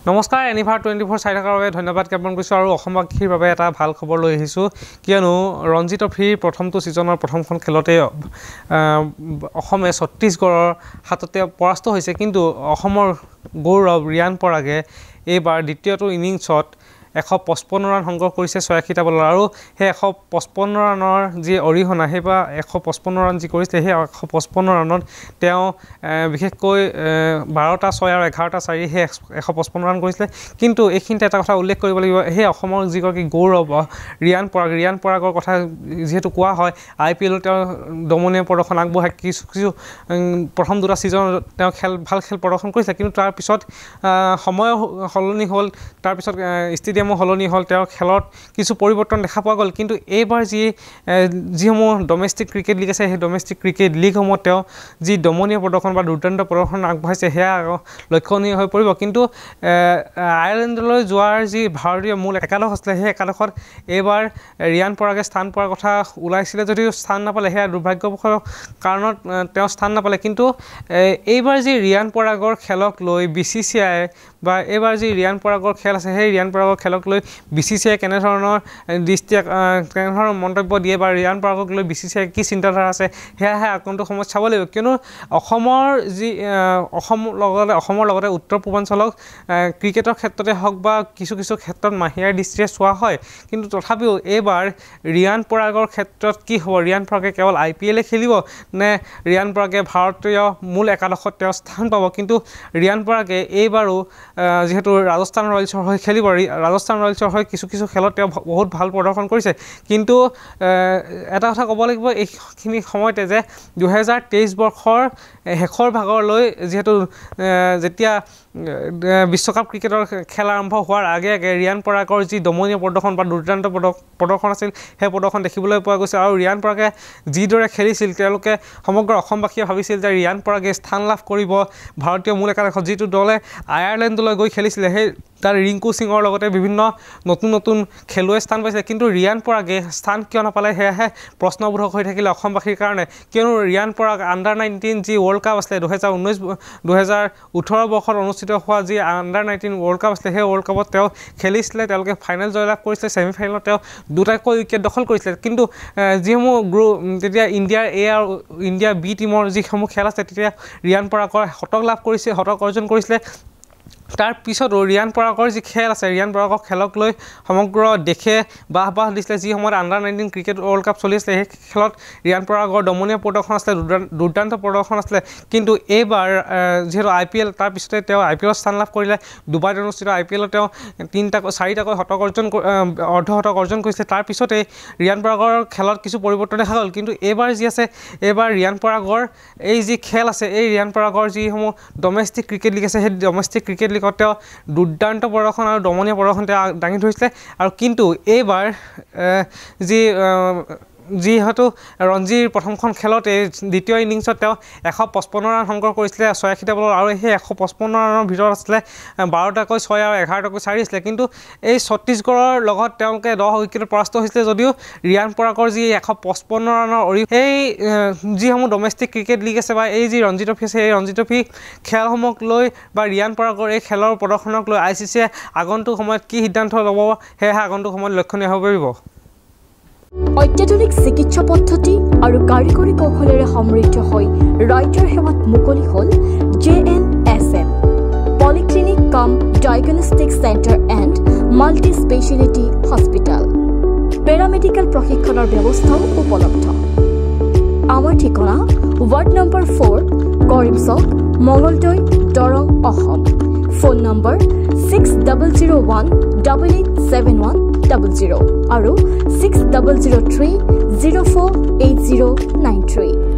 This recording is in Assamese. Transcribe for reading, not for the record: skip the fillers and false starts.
নমস্কাৰ এনিভাৰ 24 চাই থকাৰ বাবে ধন্যবাদ জ্ঞাপন কৰিছোঁ আৰু অসমবাসীৰ বাবে এটা ভাল খবৰ লৈ আহিছোঁ কিয়নো ৰঞ্জি ট্ৰফিৰ প্ৰথমটো ছিজনৰ প্ৰথমখন খেলতে অসমে ছত্তীশগড়ৰ হাততে পৰাস্ত হৈছে কিন্তু অসমৰ গৌৰৱ ৰিয়ান পৰাগে এইবাৰ দ্বিতীয়টো ইনিংছত 155 ৰান সংগ্ৰহ কৰিছে 86টা বলৰ আৰু সেই 155 ৰানৰ যি অৰিহণা সেইবা 155 ৰান যি কৰিছে সেই 155 ৰানত তেওঁ বিশেষকৈ 12টা 6 আৰু 11টা 4 সেই 155 ৰান কৰিছে কিন্তু এইখিনিতে এটা কথা উল্লেখ কৰিব লাগিব সেই অসমৰ যিগৰাকী গৌৰৱ ৰিয়ান পৰাগৰ কথা যেহেতু কোৱা হয় IPL তেওঁ দমনীয় প্ৰদৰ্শন আগবঢ়াই কিছু প্ৰথম দুটা ছিজন তেওঁ ভাল খেল প্ৰদৰ্শন কৰিছে কিন্তু তাৰ পিছত সময় সলনি হ'ল তাৰ পিছত ষ্টেডিয়ামো সলনি হ'ল তেওঁ খেলত কিছু পৰিৱৰ্তন দেখা পোৱা গ'ল কিন্তু এইবাৰ যিসমূহ ডমেষ্টিক ক্ৰিকেট লীগ আছে সেই ডমেষ্টিক ক্ৰিকেট লীগসমূহ তেওঁ যি দমনীয় প্ৰদৰ্শন বা দুৰ্দান্ত প্ৰদৰ্শন আগবঢ়াইছে সেয়া লক্ষণীয় হৈ পৰিব কিন্তু আয়াৰলেণ্ডলৈ যোৱাৰ যি ভাৰতীয় মূল একাদশ আছিলে সেই একাদশত এইবাৰ ৰিয়ান পৰাগে স্থান পোৱাৰ কথা ওলাইছিলে যদিও স্থান নাপালে সেয়া দুৰ্ভাগ্যবশত কাৰণত তেওঁ স্থান নাপালে কিন্তু এইবাৰ যি ৰিয়ান পৰাগৰ খেলক লৈ BCCI বা এইবাৰ যি ৰিয়ান পৰাগৰ খেল আছে সেই ৰিয়ান পৰাগৰ খেলক লৈ BCCI কেনেধৰণৰ কেনেধৰণৰ মন্তব্য দিয়ে বা ৰিয়ান পৰাগক লৈ BCCI কি চিন্তাধাৰা আছে সেয়াহে আগন্তুক সময়ত চাব লাগিব কিয়নো অসমৰ লগতে উত্তৰ পূৰ্বাঞ্চলক ক্ৰিকেটৰ ক্ষেত্ৰতে হওক বা কিছু ক্ষেত্ৰত মাহিয়াৰ দৃষ্টিৰে চোৱা হয় কিন্তু তথাপিও এইবাৰ ৰিয়ান পৰাগৰ ক্ষেত্ৰত কি হ'ব ৰিয়ান পৰাগে কেৱল IPL খেলিব নে ৰিয়ান পৰাগে ভাৰতীয় মূল একাদশত তেওঁ স্থান পাব কিন্তু ৰিয়ান পৰাগে এইবাৰো যেহেতু ৰাজস্থান ৰয়েলছৰ হৈ খেলিব ৰাজস্থান ৰয়েলছৰ হৈ কিছু খেলত তেওঁ বহুত ভাল প্ৰদৰ্শন কৰিছে কিন্তু এটা কথা ক'ব লাগিব এইখিনি সময়তে যে 2023 বৰ্ষৰ শেষৰ ভাগলৈ যেহেতু যেতিয়া বিশ্বকাপ ক্ৰিকেটৰ খেল আৰম্ভ হোৱাৰ আগে ৰিয়ান পৰাগৰ যি দমনীয় প্ৰদৰ্শন বা দুৰ্দান্ত প্ৰদৰ্শন আছিল সেই প্ৰদৰ্শন দেখিবলৈ পোৱা গৈছে আৰু ৰিয়ান পৰাগে যিদৰে খেলিছিল তেওঁলোকে সমগ্ৰ অসমবাসীয়ে ভাবিছিল যে ৰিয়ান পৰাগে স্থান লাভ কৰিব ভাৰতীয় মূল একাদশত যিটো দলে আয়াৰলেণ্ডলৈ গৈ খেলিছিলে সেই তাৰ ৰিংকু সিঙৰ লগতে বিভিন্ন নতুন খেলুৱৈ স্থান পাইছে কিন্তু ৰিয়ান পৰাগে স্থান কিয় নাপালে সেয়াহে প্ৰশ্নবোধক হৈ থাকিলে অসমবাসীৰ কাৰণে কিয়নো ৰিয়ান পৰাগ আণ্ডাৰ 19 যি ৱৰ্ল্ড কাপ আছিলে 2018 বৰ্ষত অনুষ্ঠিত হোৱা যি আণ্ডাৰ 19 ৱৰ্ল্ড কাপ আছিলে সেই ৱৰ্ল্ড কাপত তেওঁ খেলিছিলে তেওঁলোকে ফাইনেল জয়লাভ কৰিছিলে ছেমিফাইনেলত তেওঁ দুটাকৈ উইকেট দখল কৰিছিলে কিন্তু যিসমূহ তেতিয়া ইণ্ডিয়াৰ A আৰু ইণ্ডিয়া B টিমৰ যিসমূহ খেল আছে তেতিয়া ৰিয়ান পৰাগৰ শতক অৰ্জন কৰিছিলে তাৰ পিছতো ৰিয়ান পৰাগৰ যি খেল আছে ৰিয়ান পৰাগৰ খেলক লৈ সমগ্ৰ দেশে বাহ দিছিলে যি সময়ত আণ্ডাৰ 19 ক্ৰিকেট ৱৰ্ল্ড কাপ চলি আছিলে সেই খেলত ৰিয়ান পৰাগৰ দমনীয় প্ৰদৰ্শন আছিলে দুৰ্দান্ত প্ৰদৰ্শন আছিলে কিন্তু এইবাৰ যেহেতু IPL তাৰ পিছতে তেওঁ IPL স্থান লাভ কৰিলে দুবাৰ অনুষ্ঠিত IPL তেওঁ 4টাকৈ অৰ্ধশতক অৰ্জন কৰিছে তাৰ পিছতে ৰিয়ান পৰাগৰ খেলত কিছু পৰিৱৰ্তন দেখা গ'ল কিন্তু এইবাৰ যি আছে এইবাৰ ৰিয়ান পৰাগৰ এই যি খেল আছে এই ৰিয়ান পৰাগৰ যিসমূহ ডমেষ্টিক ক্ৰিকেট লীগ আছে সেই ডমেষ্টিক ক্ৰিকেট লীগত তেওঁ দুৰ্দান্ত প্ৰদৰ্শন আৰু দমনীয় প্ৰদৰ্শন তেওঁ দাঙি ধৰিছিলে আৰু কিন্তু এইবাৰ যিহেতু ৰঞ্জিৰ প্ৰথমখন খেলতে দ্বিতীয় ইনিংছত তেওঁ 155 ৰান সংগ্ৰহ কৰিছিলে 86টা বলৰ আৰু সেই 155 ৰানৰ ভিতৰত আছিলে 12টাকৈ 6 আৰু 11টাকৈ 4 আছিলে কিন্তু এই ছত্তীশগড়ৰ লগত তেওঁলোকে 10 উইকেটত পৰাস্ত হৈছিলে যদিও ৰিয়ান পৰাগৰ যি 155 ৰানৰ সেই যিসমূহ ডমেষ্টিক ক্ৰিকেট লীগ আছে বা এই যি ৰঞ্জি ট্ৰফি আছে এই ৰঞ্জি ট্ৰফি খেলসমূহক লৈ বা ৰিয়ান পৰাগৰ এই খেলৰ প্ৰদৰ্শনক লৈ ICCয়ে আগন্তুক সময়ত কি সিদ্ধান্ত ল'ব সেয়া আগন্তুক সময়ত লক্ষণীয় হ'ব পাৰিব অত্যাধুনিক চিকিৎসা পদ্ধতি আৰু কাৰিকৰী কৌশলেৰে সমৃদ্ধ হৈ ৰাইজৰ সেৱাত মুকলি হ'ল JNSM পলিক্লিনিক কাম diagnostic centre and multi speciality hospital paramedical প্ৰশিক্ষণৰ ব্যৱস্থাও উপলব্ধ আমাৰ ঠিকনা ৱাৰ্ড নম্বৰ 4 কৰিম চক মঙলদৈ দৰং অসম ফোন নম্বৰ 6001887100 আৰু 6003048093